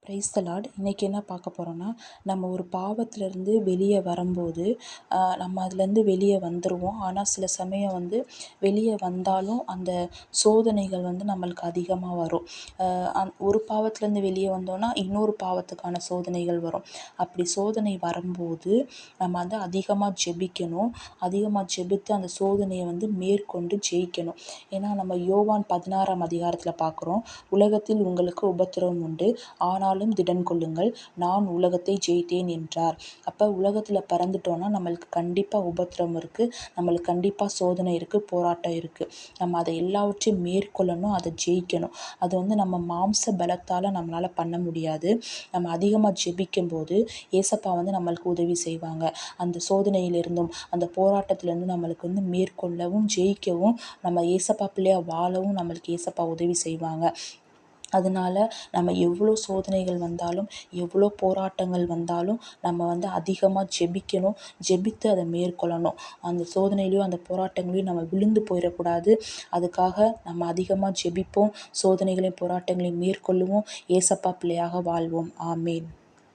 Praise the Lord. இன்றைக்கி என்ன பார்க்க போகிறோன்னா, நம்ம ஒரு பாவத்திலேருந்து வெளியே வரும்போது நம்ம அதுலேருந்து வெளியே வந்துடுவோம். ஆனால் சில சமயம் வெளியே வந்தாலும் அந்த சோதனைகள் நம்மளுக்கு அதிகமாக வரும். ஒரு பாவத்திலேருந்து வெளியே வந்தோன்னா இன்னொரு பாவத்துக்கான சோதனைகள் வரும். அப்படி சோதனை வரும்போது நம்ம அதிகமாக ஜெபிக்கணும். அதிகமாக ஜெபித்து அந்த சோதனையை மேற்கொண்டு ஜெயிக்கணும். ஏன்னா நம்ம யோவான் 16ஆம் அதிகாரத்தில் பார்க்குறோம், உலகத்தில் உங்களுக்கு உபத்திரவம் உண்டு, ஆனால் திடன் கொள்ளுங்கள், நான் உலகத்தை ஜெயித்தேன் என்றார். அப்போ உலகத்தில் பிறந்துட்டோன்னா நம்மளுக்கு கண்டிப்பாக உபத்திரம் இருக்குது, நம்மளுக்கு கண்டிப்பாக சோதனை இருக்குது, போராட்டம் இருக்குது. நம்ம அதை எல்லாவற்றையும் மேற்கொள்ளணும், அதை ஜெயிக்கணும். அது நம்ம மாம்ச பலத்தால் நம்மளால் பண்ண முடியாது. நம்ம அதிகமாக ஜெபிக்கும் போது ஏசப்பா நம்மளுக்கு உதவி செய்வாங்க. அந்த சோதனையிலிருந்தும் அந்த போராட்டத்திலேருந்து நம்மளுக்கு மேற்கொள்ளவும் ஜெயிக்கவும் நம்ம ஏசப்பா பிள்ளையாக வாழவும் நம்மளுக்கு ஏசப்பா உதவி செய்வாங்க. அதனால் நம்ம எவ்வளோ சோதனைகள் வந்தாலும், எவ்வளோ போராட்டங்கள் வந்தாலும் நம்ம அதிகமாக ஜெபிக்கணும். ஜெபித்து அதை மேற்கொள்ளணும். அந்த சோதனையிலையும் அந்த போராட்டங்களையும் நம்ம விழுந்து போயிடக்கூடாது. அதுக்காக நம்ம அதிகமாக ஜெபிப்போம். சோதனைகளையும் போராட்டங்களையும் மேற்கொள்ளுவோம். ஏசப்பா பிள்ளையாக வாழ்வோம். ஆமேன்.